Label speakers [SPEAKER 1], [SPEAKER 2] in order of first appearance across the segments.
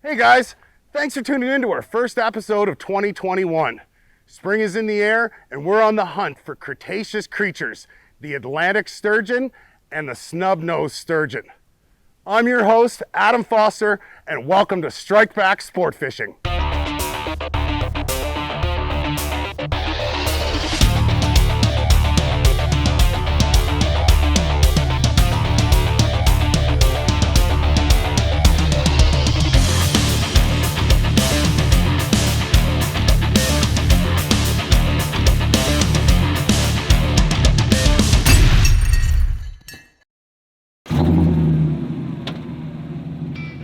[SPEAKER 1] Hey guys, thanks for tuning in to our first episode of 2021. Spring is in the air and we're on the hunt for Cretaceous creatures, the Atlantic Sturgeon and the Snub-nosed Sturgeon. I'm your host, Adam Foster, and welcome to Strike Back Sportfishing.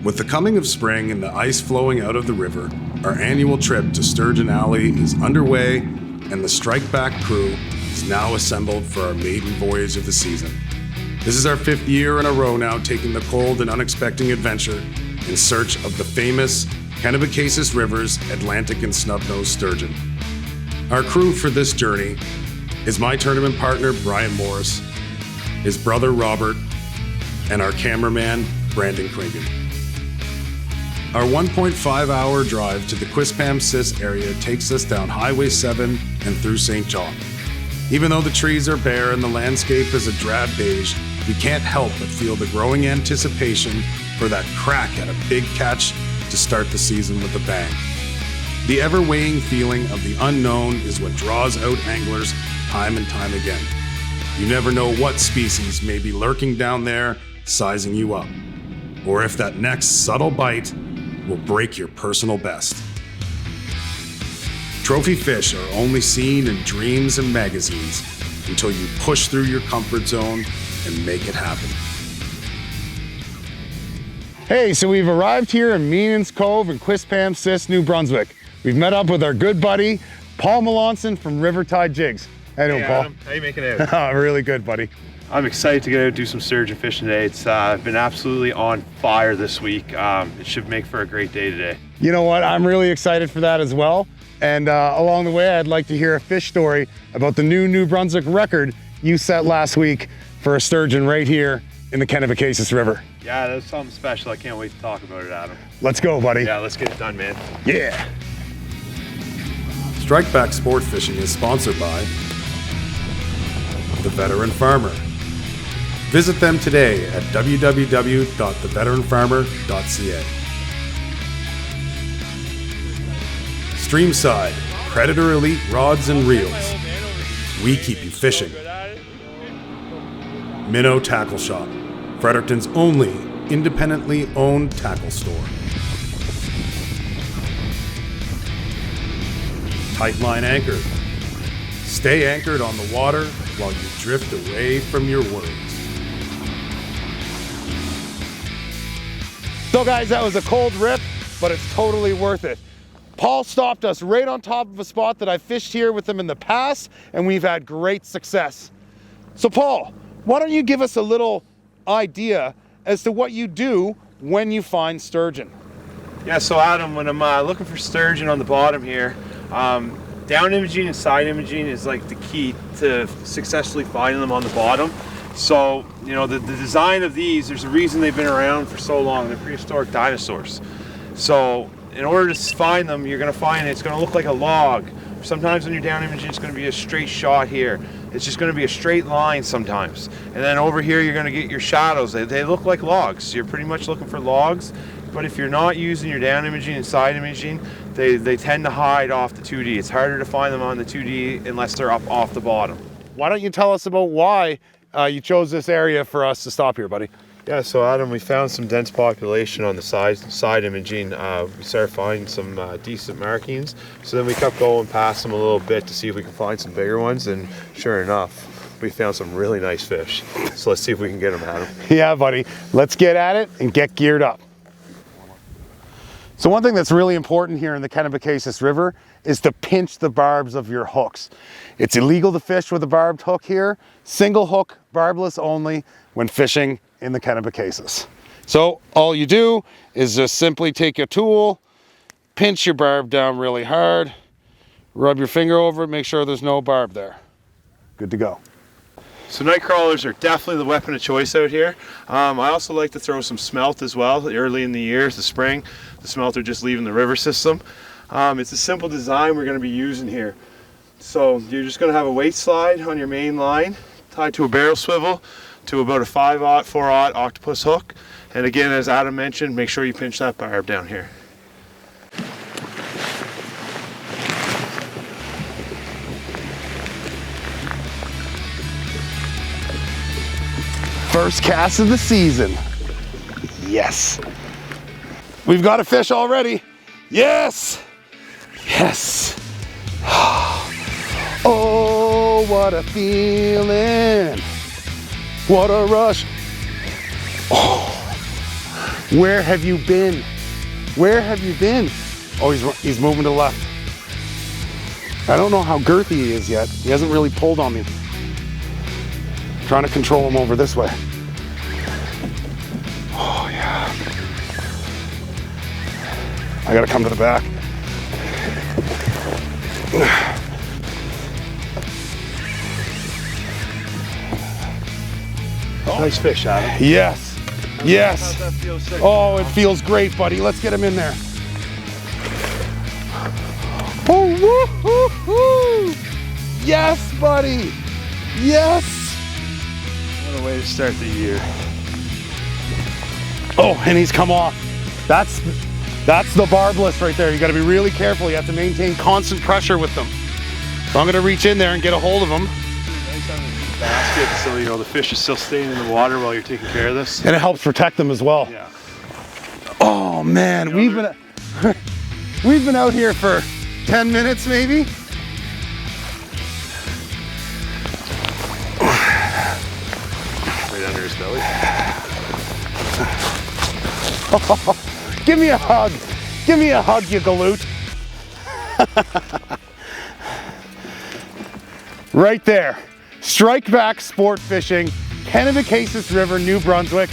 [SPEAKER 2] With the coming of spring and the ice flowing out of the river, our annual trip to Sturgeon Alley is underway, and the Strike Back crew is now assembled for our maiden voyage of the season. This is our 5th year in a row now taking the cold and unexpected adventure in search of the famous Kennebecasis River's Atlantic and Snub-nosed Sturgeon. Our crew for this journey is my tournament partner Brian Morris, his brother Robert, and our cameraman Brandon Cragen. Our 1.5-hour drive to the Kennebecasis area takes us down Highway 7 and through St. John. Even though the trees are bare and the landscape is a drab beige, we can't help but feel the growing anticipation for that crack at a big catch to start the season with a bang. The ever-weighing feeling of the unknown is what draws out anglers time and time again. You never know what species may be lurking down there, sizing you up, or if that next subtle bite will break your personal best. Trophy fish are only seen in dreams and magazines until you push through your comfort zone and make it happen.
[SPEAKER 1] Hey, so we've arrived here in Meanan's Cove in Kennebecasis, New Brunswick. We've met up with our good buddy, Paul Melanson from River Tide Jigs. How you doing, Paul?
[SPEAKER 3] Adam, how you making it?
[SPEAKER 1] Oh, really good, buddy.
[SPEAKER 3] I'm excited to get out and do some sturgeon fishing today. It's been absolutely on fire this week. It should make for a great day today.
[SPEAKER 1] You know what? I'm really excited for that as well. And along the way, I'd like to hear a fish story about the New Brunswick record you set last week for a sturgeon right here in the Kennebecasis River.
[SPEAKER 3] Yeah, that's something special. I can't wait to talk about it, Adam.
[SPEAKER 1] Let's go, buddy.
[SPEAKER 3] Yeah, let's get it done, man.
[SPEAKER 1] Yeah.
[SPEAKER 2] Strike Back Sportfishing is sponsored by The Veteran Farmer. Visit them today at www.theveteranfarmer.ca. Streamside, Predator Elite Rods and Reels. We keep you fishing. Minnow Tackle Shop, Fredericton's only independently owned tackle store. Tightline Anchor. Stay anchored on the water while you drift away from your worries.
[SPEAKER 1] So guys, that was a cold rip, but it's totally worth it. Paul stopped us right on top of a spot that I fished here with him in the past, and we've had great success. So Paul, why don't you give us a little idea as to what you do when you find sturgeon?
[SPEAKER 3] Yeah, so Adam, when I'm looking for sturgeon on the bottom here, down imaging and side imaging is like the key to successfully finding them on the bottom. So, you know, the design of these, there's a reason they've been around for so long. They're prehistoric dinosaurs. So, in order to find them, you're going to find it's going to look like a log. Sometimes when you're down imaging, it's going to be a straight shot here. It's just going to be a straight line sometimes. And then over here, you're going to get your shadows. They look like logs. You're pretty much looking for logs. But if you're not using your down imaging and side imaging, they tend to hide off the 2D. It's harder to find them on the 2D unless they're up off the bottom.
[SPEAKER 1] Why don't you tell us about why you chose this area for us to stop here, buddy?
[SPEAKER 3] Yeah, so Adam, we found some dense population on the side imaging. We started finding some decent markings. So then we kept going past them a little bit to see if we could find some bigger ones. And sure enough, we found some really nice fish. So let's see if we can get them, Adam.
[SPEAKER 1] Yeah, buddy. Let's get at it and get geared up. So one thing that's really important here in the Kennebecasis River is to pinch the barbs of your hooks. It's illegal to fish with a barbed hook here. Single hook, barbless only when fishing in the Kennebecasis. So all you do is just simply take a tool, pinch your barb down really hard, rub your finger over it, make sure there's no barb there. Good to go.
[SPEAKER 3] So night crawlers are definitely the weapon of choice out here. I also like to throw some smelt as well early in the year, the spring. The smelt are just leaving the river system. It's a simple design we're going to be using here. So you're just going to have a weight slide on your main line tied to a barrel swivel to about a 5/0, 4/0 octopus hook. And again, as Adam mentioned, make sure you pinch that barb down here.
[SPEAKER 1] First cast of the season. Yes. We've got a fish already. Yes. Yes. Oh, what a feeling. What a rush. Oh. Where have you been? Where have you been? Oh, he's moving to the left. I don't know how girthy he is yet. He hasn't really pulled on me. Trying to control him over this way. Oh yeah. I gotta come to the back.
[SPEAKER 3] Nice fish, Adam.
[SPEAKER 1] Yes. Yes.
[SPEAKER 3] How's that feel, sir?
[SPEAKER 1] Oh, it feels great, buddy. Let's get him in there. Oh, woo-hoo-hoo. Yes, buddy. Yes.
[SPEAKER 3] What a way to start the year.
[SPEAKER 1] Oh, and he's come off. That's the barbless right there. You got to be really careful. You have to maintain constant pressure with them. So I'm going to reach in there and get a hold of him.
[SPEAKER 3] Nice having a deep basket so you know the fish is still staying in the water while you're taking care of this.
[SPEAKER 1] And it helps protect them as well.
[SPEAKER 3] Yeah.
[SPEAKER 1] Oh man, we've been out here for 10 minutes maybe.
[SPEAKER 3] Right under his belly.
[SPEAKER 1] Give me a hug. Give me a hug, you galoot. Right there. Strike Back Sportfishing, Kennebecasis River, New Brunswick.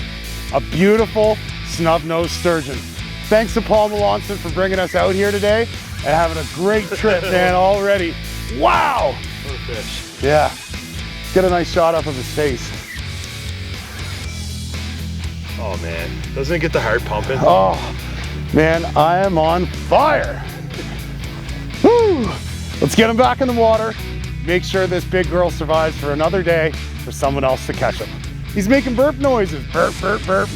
[SPEAKER 1] A beautiful snub-nosed sturgeon. Thanks to Paul Melanson for bringing us out here today and having a great trip, man, already. Wow.
[SPEAKER 3] What a fish.
[SPEAKER 1] Yeah. Get a nice shot up of his face.
[SPEAKER 3] Oh man, doesn't it get the heart pumping?
[SPEAKER 1] Oh, man, I am on fire. Woo! Let's get him back in the water. Make sure this big girl survives for another day for someone else to catch him. He's making burp noises. Burp, burp, burp.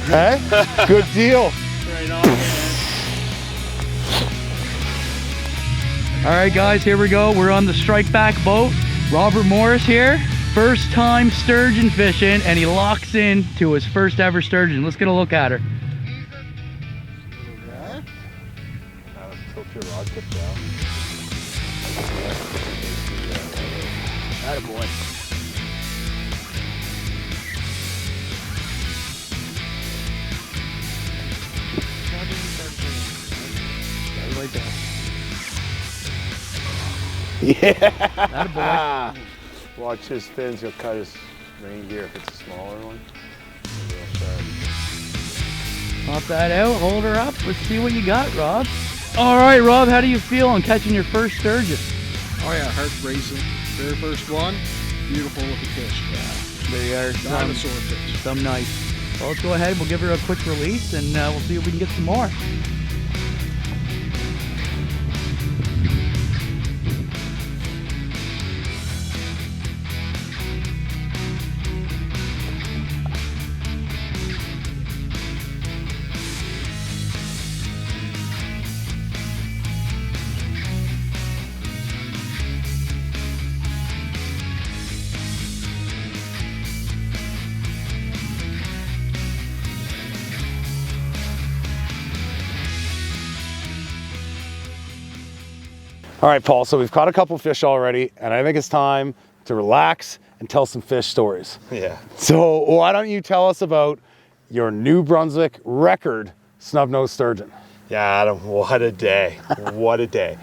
[SPEAKER 1] Hey, good deal.
[SPEAKER 3] Right on, man.
[SPEAKER 4] All right, guys, here we go. We're on the Strike Back boat. Robert Morris here. First time sturgeon fishing, and he locks in to his first ever sturgeon. Let's get a look at her.
[SPEAKER 3] Tilt your rod tip down.
[SPEAKER 4] Attaboy. Like that.
[SPEAKER 1] Yeah.
[SPEAKER 4] Attaboy.
[SPEAKER 3] Watch his fins, he'll cut his main gear if it's a smaller one. Maybe he'll start.
[SPEAKER 4] Pop that out, hold her up. Let's see what you got, Rob. All right, Rob, how do you feel on catching your first sturgeon?
[SPEAKER 5] Oh yeah, heart racing. Very first one, beautiful looking fish.
[SPEAKER 4] Yeah, they are
[SPEAKER 5] Dinosaur fish.
[SPEAKER 4] some nice. Well, let's go ahead. We'll give her a quick release, and we'll see if we can get some more.
[SPEAKER 1] All right, Paul, so we've caught a couple fish already, and I think it's time to relax and tell some fish stories.
[SPEAKER 3] Yeah.
[SPEAKER 1] So why don't you tell us about your New Brunswick record snub-nosed sturgeon?
[SPEAKER 3] Yeah, Adam, what a day. What a day.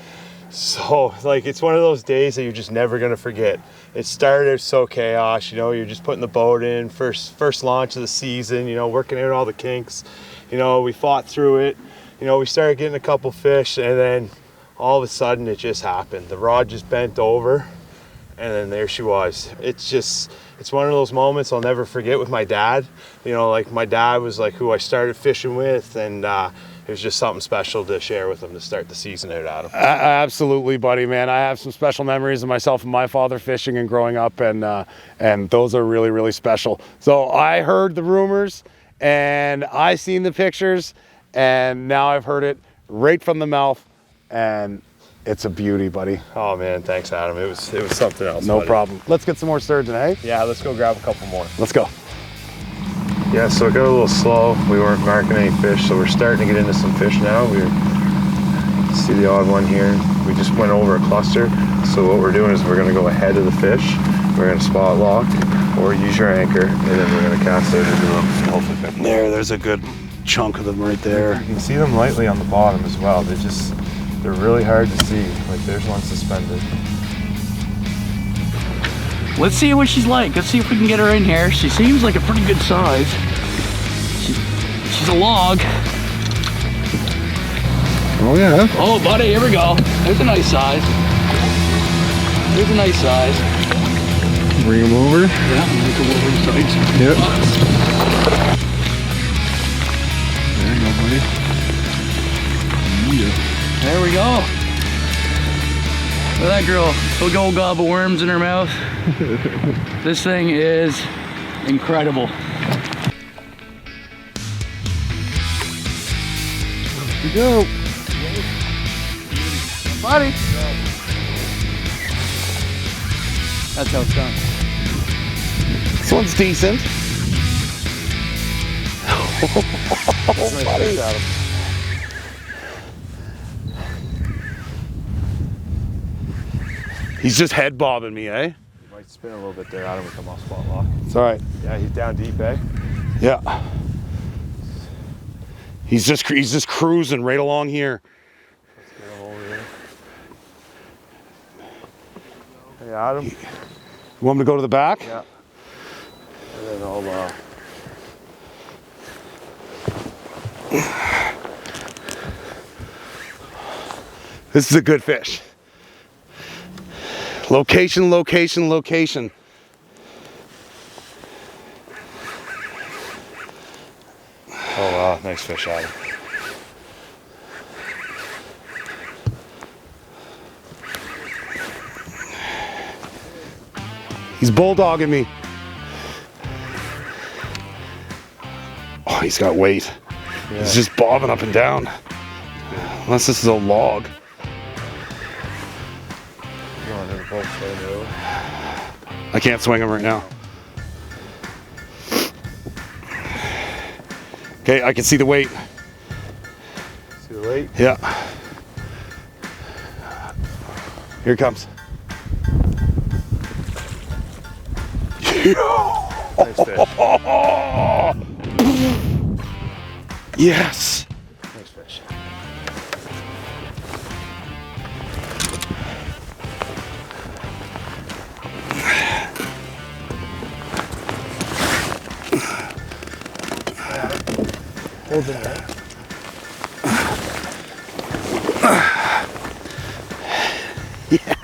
[SPEAKER 3] So like, it's one of those days that you're just never gonna forget. It started so chaos, you know, you're just putting the boat in, first launch of the season, you know, working out all the kinks. You know, we fought through it. You know, we started getting a couple fish, and then all of a sudden it just happened. The rod just bent over, and then there she was. It's one of those moments I'll never forget with my dad. You know, like my dad was like who I started fishing with, and it was just something special to share with him to start the season out at him.
[SPEAKER 1] Absolutely, buddy, man. I have some special memories of myself and my father fishing and growing up, and those are really, really special. So I heard the rumors, and I seen the pictures, and now I've heard it right from the mouth, and it's a beauty, buddy.
[SPEAKER 3] Oh man, thanks, Adam. It was something else.
[SPEAKER 1] No
[SPEAKER 3] buddy.
[SPEAKER 1] problem. Let's get some more sturgeon, hey?
[SPEAKER 3] Yeah, let's go grab a couple more.
[SPEAKER 1] Let's go.
[SPEAKER 3] Yeah, so it got a little slow. We weren't marking any fish, so we're starting to get into some fish now. You see the odd one here. We just went over a cluster. So what we're doing is we're gonna go ahead of the fish. We're gonna spot lock or use your anchor, and then we're gonna cast out into them and hopefully pick them.
[SPEAKER 1] There's a good chunk of them right there.
[SPEAKER 3] You can see them lightly on the bottom as well. They're really hard to see. Like there's one suspended.
[SPEAKER 4] Let's see what she's like. Let's see if we can get her in here. She seems like a pretty good size. She's a log.
[SPEAKER 1] Oh yeah.
[SPEAKER 4] Oh, buddy, here we go. There's a nice size. There's a nice size.
[SPEAKER 1] Bring them over.
[SPEAKER 4] Yeah, make them over the sides.
[SPEAKER 1] Yep.
[SPEAKER 5] There you go, buddy. Yeah.
[SPEAKER 4] There we go. Look at that girl. Big old gob of worms in her mouth. This thing is incredible.
[SPEAKER 1] Here we go.
[SPEAKER 4] Buddy. That's how it's done.
[SPEAKER 1] This one's decent.
[SPEAKER 3] Buddy.
[SPEAKER 1] He's just head bobbing me, eh?
[SPEAKER 3] You might spin a little bit there, Adam, with them off spot lock.
[SPEAKER 1] It's all right.
[SPEAKER 3] Yeah, he's down deep, eh?
[SPEAKER 1] Yeah. He's just cruising right along here.
[SPEAKER 3] Let's get him over here. Hey, Adam.
[SPEAKER 1] You want him to go to the back?
[SPEAKER 3] Yeah. And then I'll
[SPEAKER 1] This is a good fish. Location, location, location.
[SPEAKER 3] Oh wow, nice fish, Adam.
[SPEAKER 1] He's bulldogging me. Oh, he's got weight.
[SPEAKER 3] Yeah.
[SPEAKER 1] He's just bobbing up and down. Unless this is a log.
[SPEAKER 3] Go on, the boat's right over.
[SPEAKER 1] I can't swing him right now. Okay, I can see the weight.
[SPEAKER 3] See the weight?
[SPEAKER 1] Yeah. Here it comes.
[SPEAKER 3] Nice fish.
[SPEAKER 1] Yes.
[SPEAKER 3] Nice fish. Hold it there.
[SPEAKER 1] Yeah.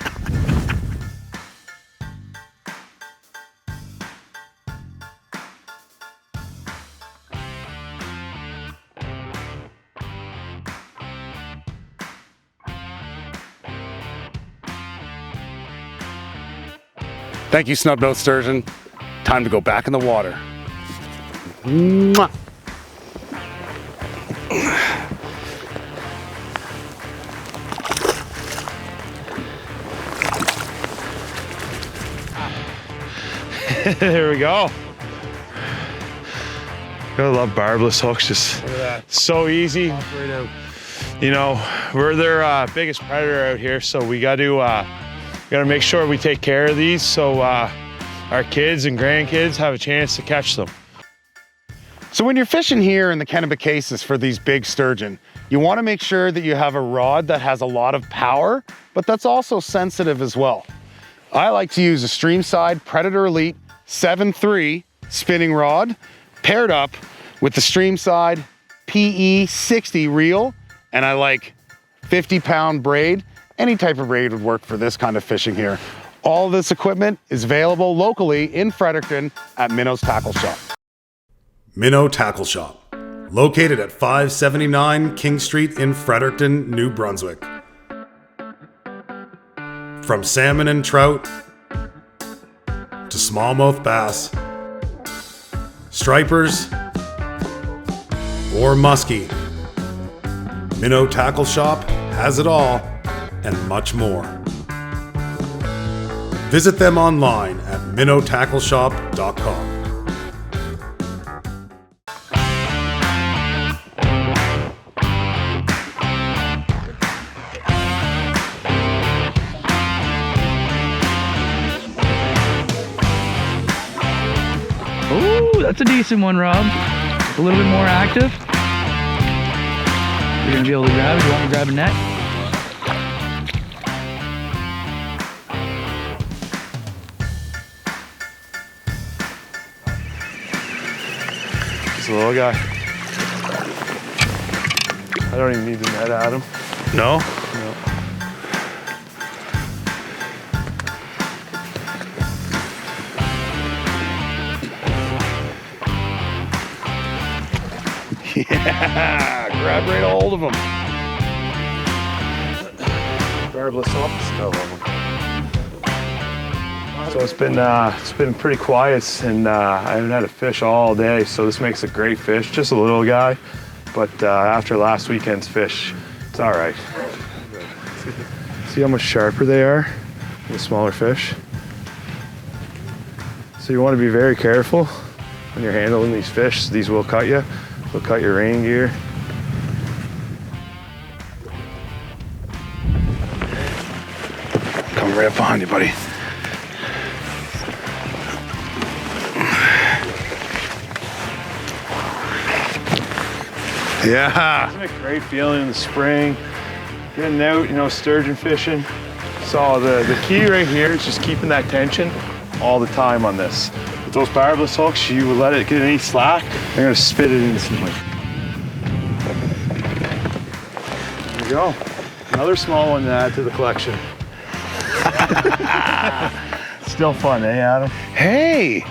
[SPEAKER 1] Thank you, Snub-nosed sturgeon. Time to go back in the water. Mwah.
[SPEAKER 3] There we go. Gotta love barbless hooks, just so easy.
[SPEAKER 1] Right out.
[SPEAKER 3] You know, we're their biggest predator out here, so we gotta make sure we take care of these so our kids and grandkids have a chance to catch them.
[SPEAKER 1] So So when you're fishing here in the Kennebecasis for these big sturgeon, you want to make sure that you have a rod that has a lot of power, but that's also sensitive as well. I like to use a Streamside Predator Elite 7.3 spinning rod paired up with the Streamside PE60 reel, and I like 50-pound braid. Any type of braid would work for this kind of fishing here. All this equipment is available locally in Fredericton at Minnow's Tackle Shop.
[SPEAKER 2] Minnow Tackle Shop, located at 579 King Street in Fredericton, New Brunswick. From salmon and trout to smallmouth bass, stripers, or muskie, Minnow Tackle Shop has it all and much more. Visit them online at minnowtackleshop.com.
[SPEAKER 4] Ooh, that's a decent one, Rob. A little bit more active. You're gonna be able to grab it. You want to grab a net?
[SPEAKER 3] Just a little guy. I don't even need the net, Adam.
[SPEAKER 1] No?
[SPEAKER 3] No.
[SPEAKER 1] Yeah, grab right a hold of them.
[SPEAKER 3] Barbless off the stove on them. So it's been pretty quiet, and I haven't had a fish all day. So this makes a great fish. Just a little guy, but after last weekend's fish, it's all right. See how much sharper they are? The smaller fish. So you want to be very careful when you're handling these fish. These will cut you. They'll cut your rain gear.
[SPEAKER 1] Come right up behind you, buddy. Yeah.
[SPEAKER 3] Isn't it a great feeling in the spring? Getting out, you know, sturgeon fishing. So the key right here is just keeping that tension all the time on this. With those barbless hooks, you let it get any slack, they're gonna spit it instantly. There you go. Another small one to add to the collection. Still fun, eh, Adam?
[SPEAKER 1] Hey,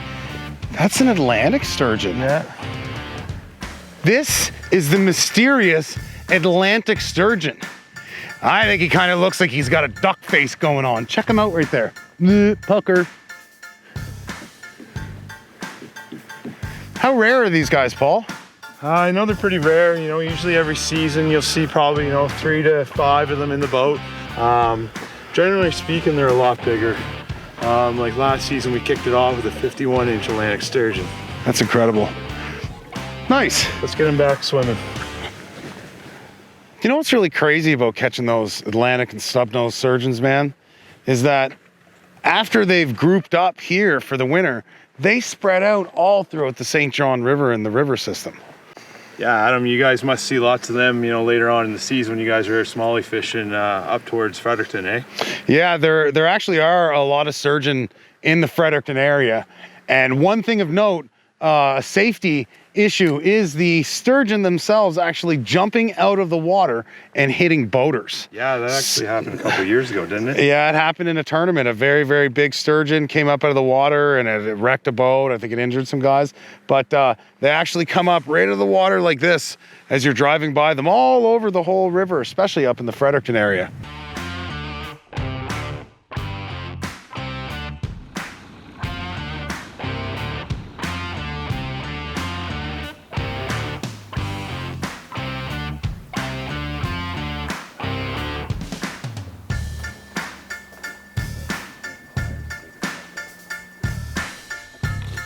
[SPEAKER 1] that's an Atlantic sturgeon.
[SPEAKER 3] Yeah.
[SPEAKER 1] This is the mysterious Atlantic sturgeon. I think he kind of looks like he's got a duck face going on. Check him out right there. Pucker. How rare are these guys, Paul?
[SPEAKER 3] I know they're pretty rare. You know, usually every season you'll see probably, you know, 3 to 5 of them in the boat. Generally speaking, they're a lot bigger. Like last season, we kicked it off with a 51-inch Atlantic sturgeon.
[SPEAKER 1] That's incredible. Nice.
[SPEAKER 3] Let's get them back swimming.
[SPEAKER 1] You know what's really crazy about catching those Atlantic and snub-nosed sturgeons, man? Is that after they've grouped up here for the winter, they spread out all throughout the St. John River and the river system.
[SPEAKER 3] Yeah, Adam, you guys must see lots of them, you know, later on in the season when you guys are smallie fishing up towards Fredericton, eh?
[SPEAKER 1] Yeah, there actually are a lot of sturgeon in the Fredericton area. And one thing of note, a safety issue is the sturgeon themselves actually jumping out of the water and hitting boaters.
[SPEAKER 3] Yeah, that actually happened a couple of years ago, didn't it?
[SPEAKER 1] Yeah, it happened in a tournament. A very, very big sturgeon came up out of the water and it wrecked a boat. I think it injured some guys. But they actually come up right out of the water like this as you're driving by them all over the whole river, especially up in the Fredericton area.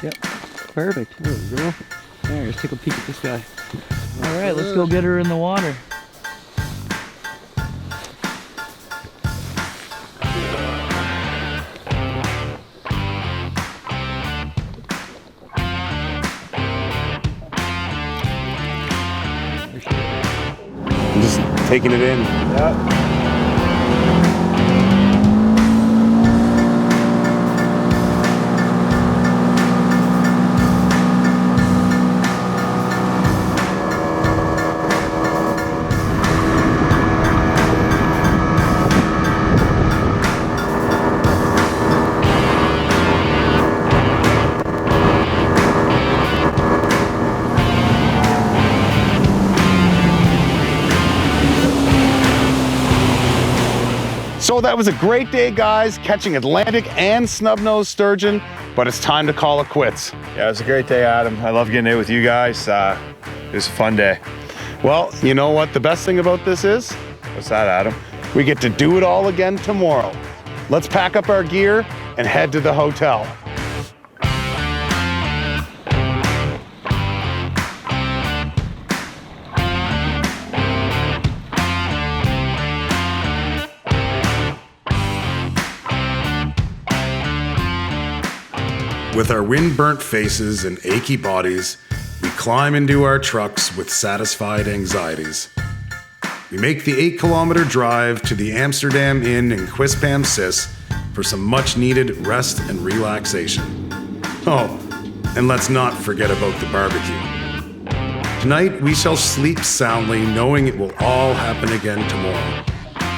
[SPEAKER 4] Yep, perfect. There we go. There, let's take a peek at this guy. All right, let's go get her in the water.
[SPEAKER 1] taking it in.
[SPEAKER 3] Yeah.
[SPEAKER 1] So that was a great day, guys, catching Atlantic and snub-nosed sturgeon, but it's time to call it quits.
[SPEAKER 3] Yeah, it was a great day, Adam. I love getting it with you guys. It was a fun day.
[SPEAKER 1] Well, you know what the best thing about this is?
[SPEAKER 3] What's that, Adam?
[SPEAKER 1] We get to do it all again tomorrow. Let's pack up our gear and head to the hotel.
[SPEAKER 2] With our wind-burnt faces and achy bodies, we climb into our trucks with satisfied anxieties. We make the 8-kilometer drive to the Amsterdam Inn in Quispamsis for some much-needed rest and relaxation. Oh, and let's not forget about the barbecue. Tonight, we shall sleep soundly knowing it will all happen again tomorrow.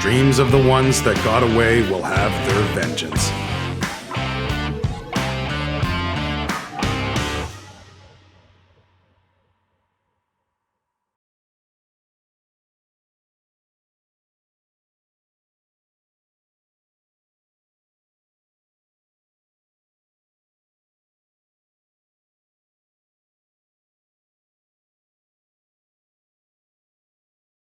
[SPEAKER 2] Dreams of the ones that got away will have their vengeance.